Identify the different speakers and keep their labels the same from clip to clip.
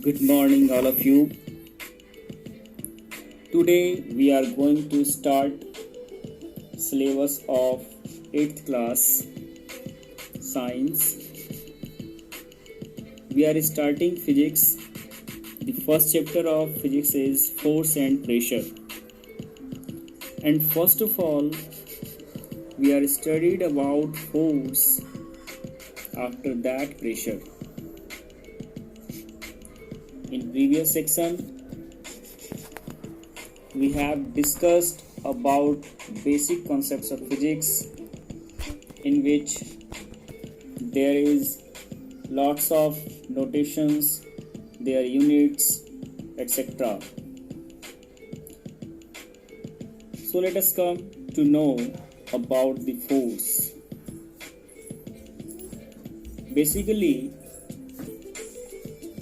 Speaker 1: Good morning, all of you. Today we are going to start syllabus of 8th class science. We are starting physics. The first chapter of physics is force and pressure. And first of all, we are studied about force. After that, pressure. In previous section, we have discussed about basic concepts of physics, in which there is lots of notations, their units, etc. So let us come to know about the force. Basically,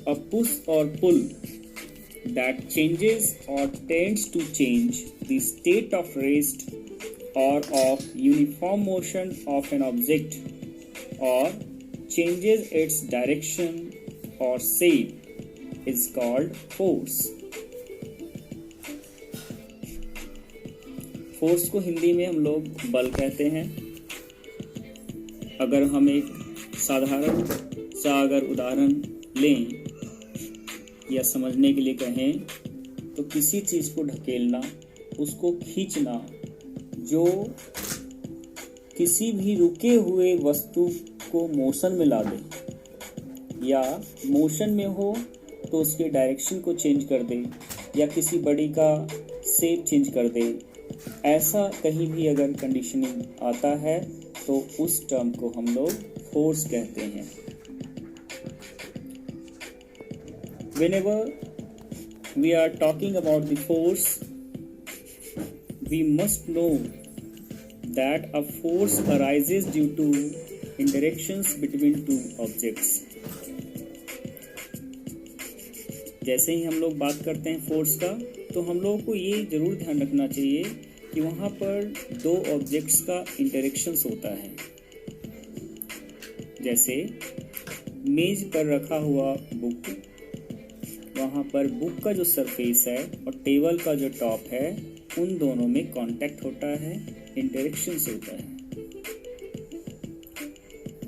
Speaker 1: a push or pull that changes or tends to change the state of rest or of uniform motion of an object, or changes its direction or shape, is called force. Force को हिंदी में हम लोग बल कहते हैं. अगर हम एक साधारण सा अगर उदाहरण लें या समझने के लिए कहें, तो किसी चीज़ को ढकेलना, उसको खींचना, जो किसी भी रुके हुए वस्तु को मोशन में ला दे, या मोशन में हो तो उसके डायरेक्शन को चेंज कर दे, या किसी बॉडी का शेप चेंज कर दे, ऐसा कहीं भी अगर कंडीशनिंग आता है तो उस टर्म को हम लोग फोर्स कहते हैं. Whenever we are talking about the force, we must know that a force arises due to interactions between two objects. जैसे ही हम लोग बात करते हैं फोर्स का, तो हम लोगों को ये जरूर ध्यान रखना चाहिए कि वहाँ पर दो ऑब्जेक्ट्स का इंटरेक्शंस होता है. जैसे मेज पर रखा हुआ बुक, वहाँ पर बुक का जो सरफेस है और टेबल का जो टॉप है, उन दोनों में कांटेक्ट होता है, इंटरेक्शंस होता है.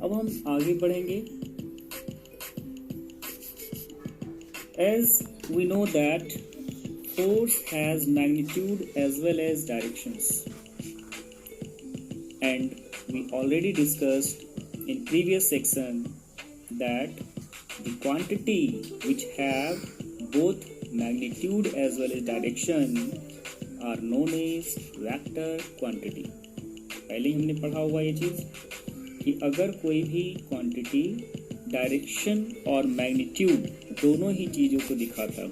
Speaker 1: अब हम आगे बढ़ेंगे. As we know that force has magnitude as well as directions, and we already discussed in previous section that the quantity which have both magnitude as well as direction are known as vector quantity. पहले हमने पढ़ा हुआ ये चीज़ कि अगर कोई भी quantity direction और मैग्नीट्यूड दोनों ही चीज़ों को दिखाता हो,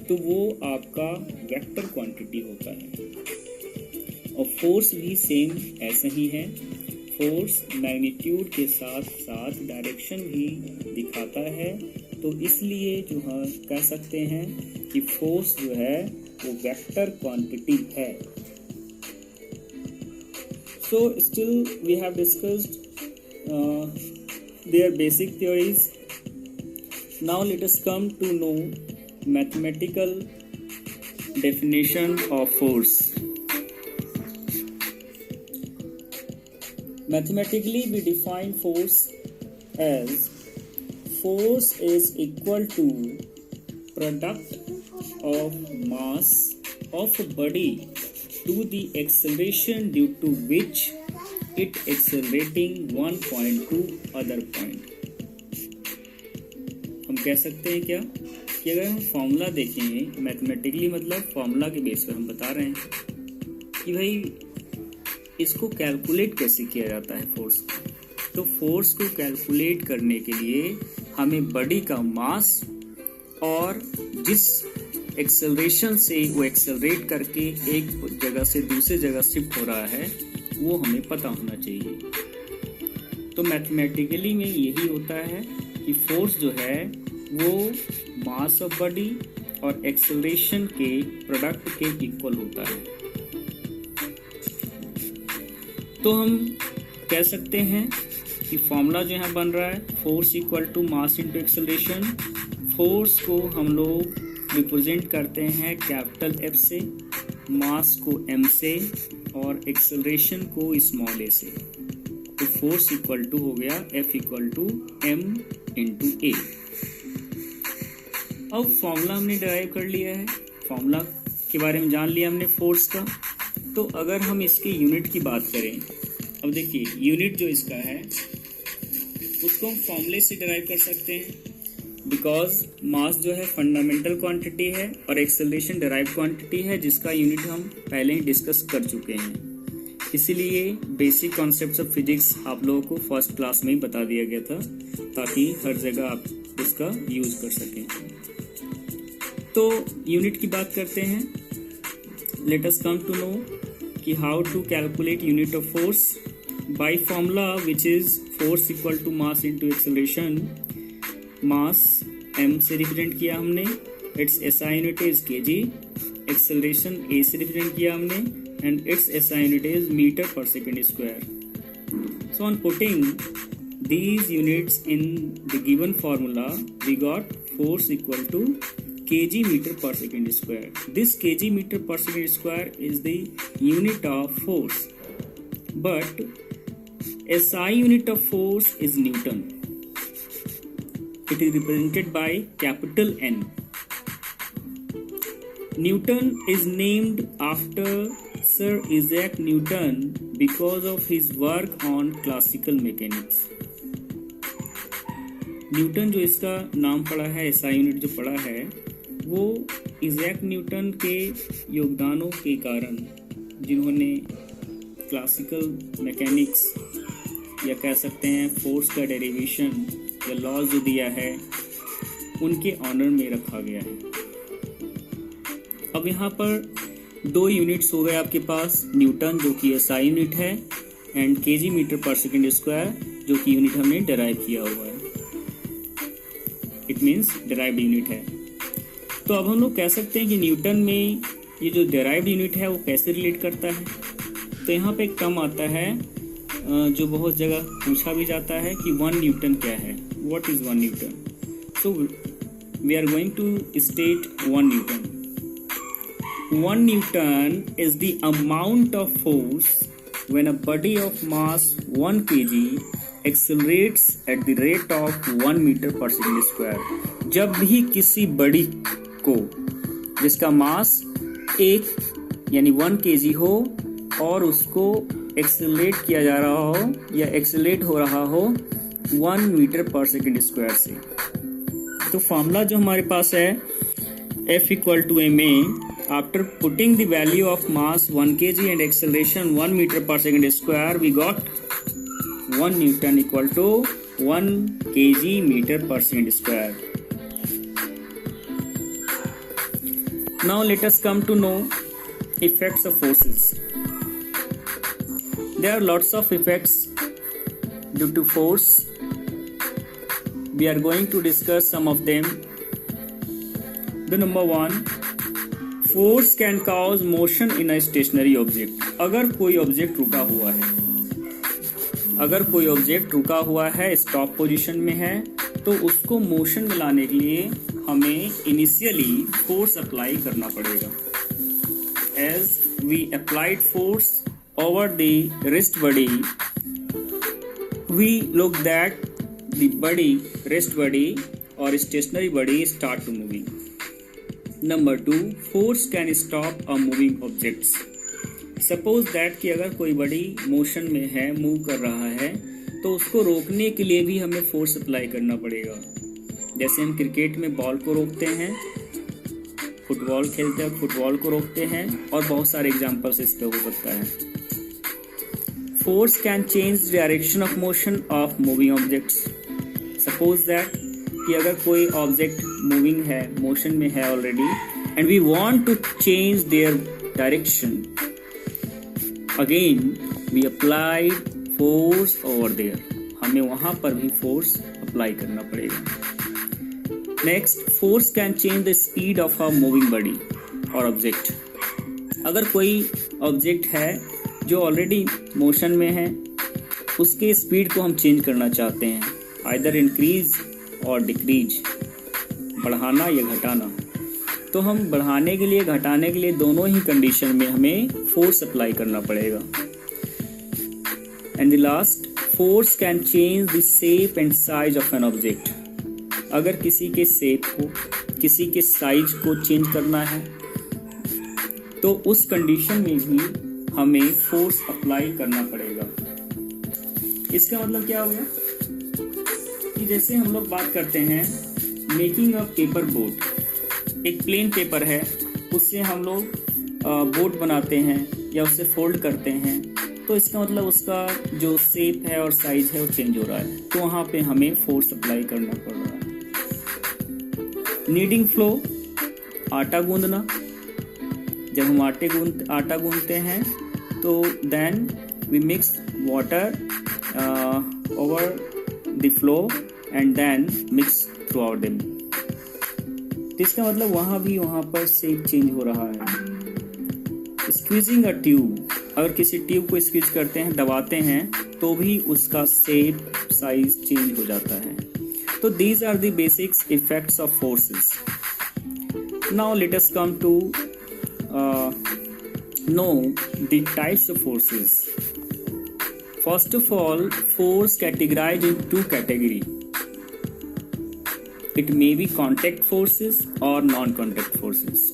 Speaker 1: तो वो आपका वेक्टर क्वांटिटी होता है. और फोर्स भी सेम ऐसा ही है. फोर्स मैग्नीट्यूड के साथ साथ डायरेक्शन भी दिखाता है, तो इसलिए जो हम कह सकते हैं कि फोर्स जो है वो वेक्टर क्वांटिटी है. So still we have discussed their basic theories. Now let us come to know mathematical definition of force. Mathematically, we define force as force is equal to product of mass of a body to the acceleration due to which it accelerating one point to other point. हम कह सकते हैं क्या कि अगर हम formula देखेंगे, mathematically मतलब फॉर्मूला के बेस पर हम बता रहे हैं कि भाई इसको कैलकुलेट कैसे किया जाता है फोर्स को. तो फोर्स को कैलकुलेट करने के लिए हमें बॉडी का मास और जिस एक्सेलरेशन से वो एक्सेलरेट करके एक जगह से दूसरी जगह शिफ्ट हो रहा है, वो हमें पता होना चाहिए. तो मैथमेटिकली में यही होता है कि फोर्स जो है वो मास ऑफ बॉडी और एक्सेलरेशन के प्रोडक्ट के इक्वल होता है. तो हम कह सकते हैं कि फॉर्मूला जो यहाँ बन रहा है, force equal to mass into acceleration. Force को हम लोग रिप्रेजेंट करते हैं कैपिटल F से, मास को M से और एक्सेलरेशन को स्मॉल a से। तो फोर्स इक्वल टू हो गया F equal to M into A। अब फॉर्मूला हमने डिराइव कर लिया है, फॉर्मूला के बारे में जान लिया हमने फोर्स का। तो अगर हम इसके यूनिट की बात करें, अब देखिए यूनिट जो इसका है उसको हम फॉर्मूले से डिराइव कर सकते हैं, बिकॉज मास जो है फंडामेंटल क्वांटिटी है और एक्सेलरेशन डिराइव क्वांटिटी है, जिसका यूनिट हम पहले ही डिस्कस कर चुके हैं। इसीलिए बेसिक कॉन्सेप्ट्स ऑफ फिजिक्स आप लोगों को फर्स्ट क्लास में ही बता दिया गया था, ताकि हर जगह आप इसका यूज कर सकें। तो यूनिट की बात करते हैं। Let us come to know कि how to calculate unit of force by formula which is force equal to mass into acceleration. Mass m से रिप्रेजेंट किया हमने, it's SI unit is kg, acceleration a से represent किया हमने and it's SI unit is metre per second square. So on putting these units in the given formula we got force equal to kg meter per second square. This kg meter per second square is the unit of force, but SI unit of force is Newton. It is represented by capital N. Newton is named after Sir Isaac Newton because of his work on classical mechanics. Newton जो इसका नाम पड़ा है, SI unit जो पड़ा है, वो इज़ैक Newton के योगदानों के कारण, जिन्होंने क्लासिकल मैकेनिक्स या कह सकते हैं फोर्स का डेरिवेशन या लॉज जो दिया है, उनके ऑनर में रखा गया है। अब यहाँ पर दो यूनिट्स हो गए आपके पास, न्यूटन जो कि SI यूनिट है and kg metre per second square जो कि यूनिट हमने डिराइव किया हुआ है, इट मीन्स डिराइव्ड यूनिट है। तो अब हम लोग कह सकते हैं कि न्यूटन में ये जो डिराइव्ड यूनिट है वो कैसे रिलेट करता है। तो यहाँ पे एक टर्म आता है जो बहुत जगह पूछा भी जाता है कि 1 न्यूटन क्या है, what is 1 newton. So we are going to state 1 newton. 1 newton is the amount of force when a body of mass 1 kg accelerates at the rate of 1 meter per second square। जब भी किसी बड़ी को जिसका मास 1 यानी 1 kg हो और उसको एक्सेलरेट किया जा रहा हो या एक्सेलरेट हो रहा हो 1 मीटर पर सेकेंड स्क्वायर से। तो फॉर्मूला जो हमारे पास है F equal to ma, after putting the value of mass 1 kg and acceleration 1 metre per second square we got 1 Newton equal to 1 kg meter per second square. Now let us come to know effects of forces. There are lots of effects due to force. We are going to discuss some of them. The number 1, force can cause motion in a stationary object. अगर कोई object रुका हुआ है, अगर कोई object रुका हुआ है, स्टॉप पोजीशन में है, तो उसको मोशन में लाने के लिए हमें इनिशियली फोर्स अप्लाई करना पड़ेगा। As we applied force over the rest body, we look that the body, rest body और stationary body start to moving. Number 2, force can stop a moving objects. Suppose that कि अगर कोई body motion में है, move कर रहा है, तो उसको रोकने के लिए भी हमें फोर्स अप्लाई करना पड़ेगा। जैसे हम क्रिकेट में बॉल को रोकते हैं, फुटबॉल खेलते हैं फुटबॉल को रोकते हैं, और बहुत सारे एग्जांपल्स इस पे हो सकता है। Force can change direction of motion of moving objects. Suppose that कि अगर कोई ऑब्जेक्ट मूविंग है, मोशन में है already, and we want to change their direction, again we apply force over there, हमें वहां पर भी फोर्स अप्लाई करना पड़ेगा। Next, force can change the speed of a moving body और ऑब्जेक्ट। अगर कोई ऑब्जेक्ट है जो ऑलरेडी मोशन में है, उसके स्पीड को हम चेंज करना चाहते हैं, आइदर इंक्रीज और डिक्रीज। बढ़ाना या घटाना। तो हम बढ़ाने के लिए घटाने के लिए दोनों ही कंडीशन में हमें फोर्स अप्लाई करना पड़ेगा। And the last, force can change the shape and size of an object. अगर किसी के शेप को, किसी के साइज को चेंज करना है तो उस कंडीशन में भी हमें फोर्स अप्लाई करना पड़ेगा। इसका मतलब क्या होगा कि जैसे हम लोग बात करते हैं मेकिंग अ पेपर बोट। एक प्लेन पेपर है, उससे हम लोग बोट बनाते हैं या उसे फोल्ड करते हैं, तो इसका मतलब उसका जो शेप है और साइज है वो चेंज हो रहा है, तो वहाँ पे हमें फोर्स अप्लाई करना पड़ रहा है। नीडिंग फ्लो, आटा गूंदना। जब हम आटा गूंदते हैं तो then we mix water over the flour and then mix throughout them. तो इसका मतलब वहाँ पर शेप चेंज हो रहा है। स्क्वीजिंग अ ट्यूब, अगर किसी ट्यूब को स्क्वीज करते हैं, दबाते हैं, तो भी उसका शेप साइज चेंज हो जाता है। तो these are the basic effects of forces. Now let us come to know the types of forces. First of all, force categorized in two categories. It may be contact forces or non-contact forces.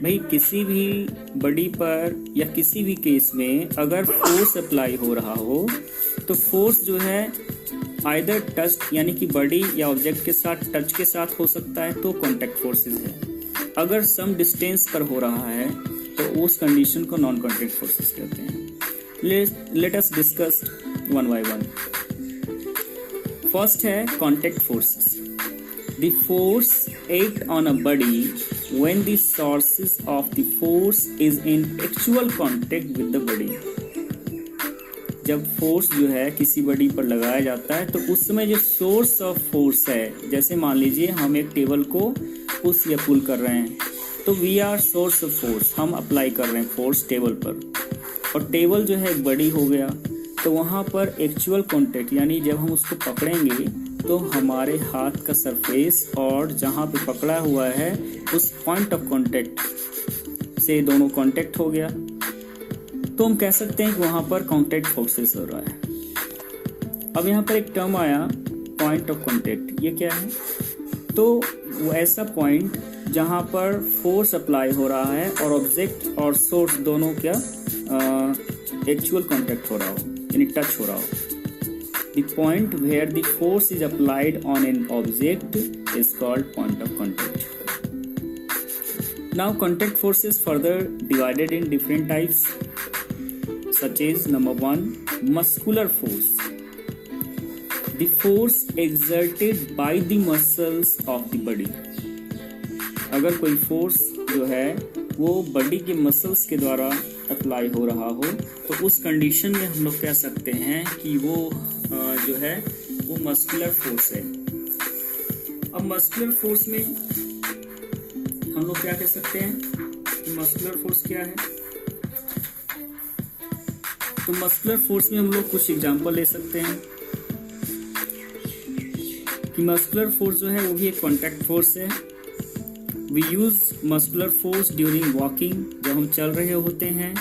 Speaker 1: भाई किसी भी body पर या किसी भी case में अगर force apply हो रहा हो तो फोर्स जो है आइदर टच यानी कि बॉडी या ऑब्जेक्ट के साथ टच के साथ हो सकता है, तो कॉन्टैक्ट फोर्सेस है। अगर सम डिस्टेंस पर हो रहा है तो उस कंडीशन को नॉन कॉन्टैक्ट फोर्सेस कहते हैं। Let us discuss one by one. First है contact forces. The force act on a body when the sources of the force is in actual contact with the body. जब force जो है किसी body पर लगाया जाता है तो उस समय जो सोर्स ऑफ फोर्स है, जैसे मान लीजिए हम एक टेबल को पुश या पुल कर रहे हैं, तो we are source of force, हम अप्लाई कर रहे हैं फोर्स टेबल पर, और टेबल जो है एक बॉडी हो गया, तो वहाँ पर एक्चुअल कॉन्टेक्ट यानी जब हम उसको पकड़ेंगे तो हमारे हाथ का सरफेस और जहाँ पे पकड़ा हुआ है उस पॉइंट ऑफ कॉन्टेक्ट से दोनों कॉन्टेक्ट हो गया, तो हम कह सकते हैं कि वहाँ पर कॉन्टैक्ट फोर्सेस हो रहा है। अब यहाँ पर एक टर्म आया पॉइंट ऑफ कॉन्टैक्ट, ये क्या है? तो वो ऐसा पॉइंट जहाँ पर फोर्स अप्लाई हो रहा है और ऑब्जेक्ट और सोर्स दोनों क्या एक्चुअल कॉन्टैक्ट हो रहा हो, यानी टच हो रहा हो। The point where the force is applied on an object is called point of contact. Now contact forces further divided in different types, such as number 1, muscular force. The force exerted by the muscles of the body. अगर कोई force जो है वो body के muscles के द्वारा apply हो रहा हो तो उस कंडीशन में हम लोग कह सकते हैं कि वो जो है वो मस्कुलर फोर्स है। अब मस्कुलर फोर्स में हम लोग क्या कह सकते हैं कि मस्कुलर फोर्स क्या है? तो मस्कुलर फोर्स में हम लोग कुछ एग्जांपल ले सकते हैं कि मस्कुलर फोर्स जो है वो भी एक कॉन्टैक्ट फोर्स है। We use muscular force during walking, जब हम चल रहे होते हैं,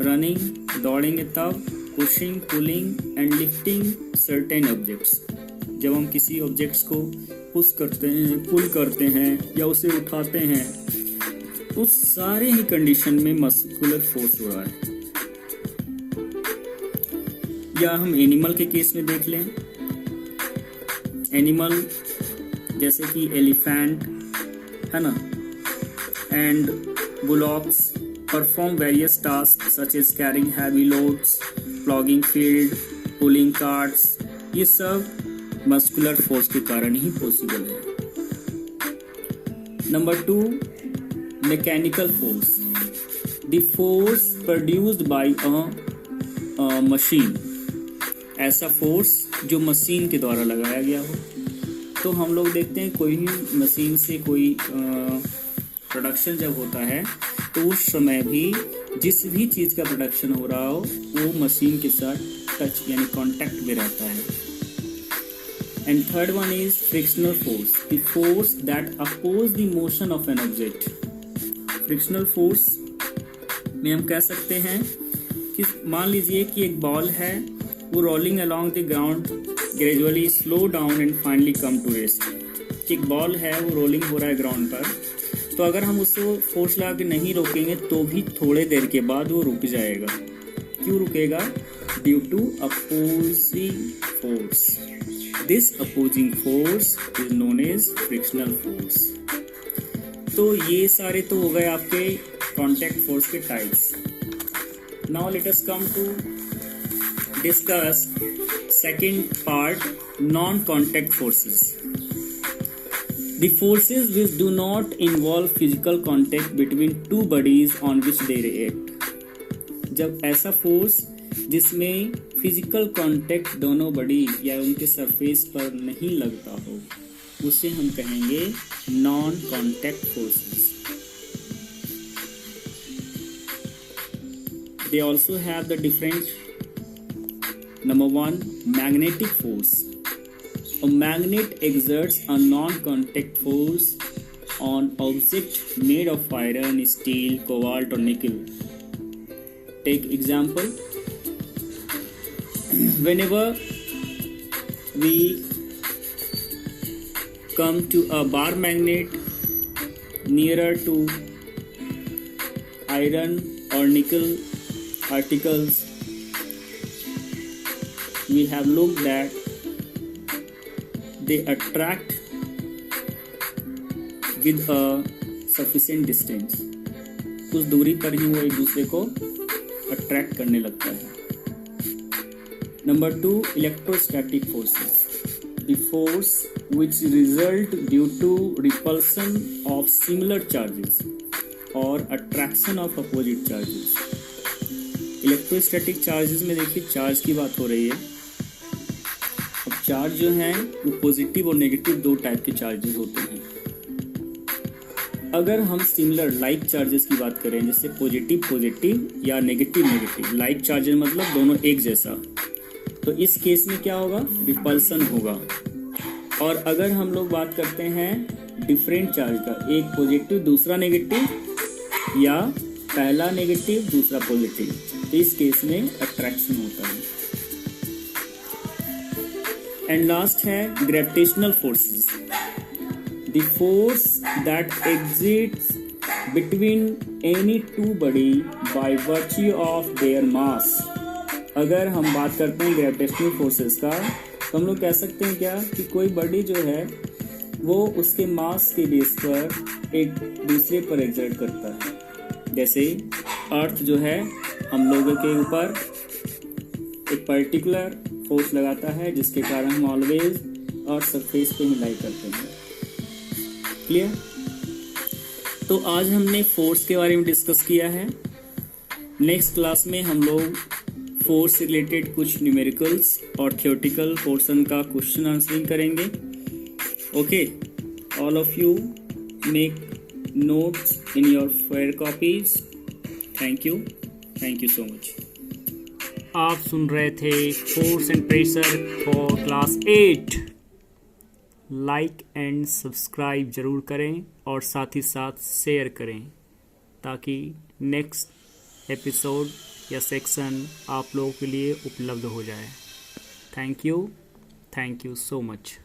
Speaker 1: रनिंग, दौड़ेंगे तब, pushing, pulling and lifting certain objects, जब हम किसी ऑब्जेक्ट्स को पुश करते हैं, पुल करते हैं या उसे उठाते हैं, उस सारे ही कंडीशन में मस्कुलर फोर्स हो रहा है। या हम एनिमल के केस में देख लें, एनिमल जैसे कि एलिफेंट है ना, and bullocks perform various task such as carrying heavy loads, ploughing field, pulling carts, ये सब मस्कुलर फोर्स के कारण ही पॉसिबल है। Number 2, mechanical force. The force produced by a machine, ऐसा फोर्स जो मशीन के द्वारा लगाया गया हो। तो हम लोग देखते हैं कोई भी मशीन से कोई प्रोडक्शन जब होता है तो उस समय भी जिस भी चीज़ का प्रोडक्शन हो रहा हो वो मशीन के साथ टच यानी कांटेक्ट में रहता है। And third one is frictional force, the force that oppose the motion of an object. Frictional force में हम कह सकते हैं कि मान लीजिए कि एक बॉल है, वो rolling along the ground gradually slow down and finally come to rest. एक बॉल है, वो रोलिंग हो रहा है ग्राउंड पर, तो अगर हम उसको फोर्स लगा के नहीं रोकेंगे तो भी थोड़े देर के बाद वो रुक जाएगा। क्यों रुकेगा? Due to opposing force. This opposing force is known as frictional force. तो ये सारे तो हो गए आपके कॉन्टैक्ट फोर्स के types. Now let us come to discuss second part, non contact forces. The forces which do not involve physical contact between two bodies on which they react. जब ऐसा फोर्स जिसमें फिजिकल कांटेक्ट दोनों body या उनके surface पर नहीं लगता हो, उसे हम कहेंगे non contact forces. They also have the different. Number one, magnetic force. A magnet exerts a non-contact force on object made of iron, steel, cobalt or nickel. Take example. Whenever we come to a bar magnet nearer to iron or nickel articles, we have looked that they attract with a sufficient distance. कुछ दूरी पर ही वो एक दूसरे को attract करने लगता है। Number 2, electrostatic forces, the force which result due to repulsion of similar charges or attraction of opposite charges. Electrostatic charges में देखिए चार्ज की बात हो रही है। चार्ज जो हैं वो पॉजिटिव और नेगेटिव दो टाइप के चार्जेस होते हैं। अगर हम सिमिलर लाइक चार्जेस की बात करें, जैसे पॉजिटिव पॉजिटिव या नेगेटिव नेगेटिव, लाइक चार्जेस मतलब दोनों एक जैसा, तो इस केस में क्या होगा? रिपल्सन होगा। और अगर हम लोग बात करते हैं डिफरेंट चार्ज का, एक पॉजिटिव दूसरा नेगेटिव या पहला नेगेटिव दूसरा पॉजिटिव, तो इस केस में अट्रैक्शन होता है। एंड लास्ट है gravitational forces, the force that exits between any two body by virtue of their mass. अगर हम बात करते हैं ग्रेविटेशनल फोर्सेस का, तो हम लोग कह सकते हैं क्या कि कोई बॉडी जो है वो उसके मास के बेस पर एक दूसरे पर एक्सर्ट करता है। जैसे अर्थ जो है हम लोगों के ऊपर एक पर्टिकुलर फोर्स लगाता है, जिसके कारण हम ऑलवेज अर्थ सरफेस पे ही लाई करते हैं। क्लियर? तो आज हमने फोर्स के बारे में डिस्कस किया है। नेक्स्ट क्लास में हम लोग फोर्स से रिलेटेड कुछ न्यूमेरिकल्स और थ्योरेटिकल पोर्शन का क्वेश्चन आंसरिंग करेंगे। Okay, all of you make notes in your fair copies. Thank you so much. आप सुन रहे थे force and pressure for class 8। Like and subscribe जरूर करें और साथ ही साथ शेयर करें, ताकि नेक्स्ट एपिसोड या सेक्शन आप लोगों के लिए उपलब्ध हो जाए। Thank you so much.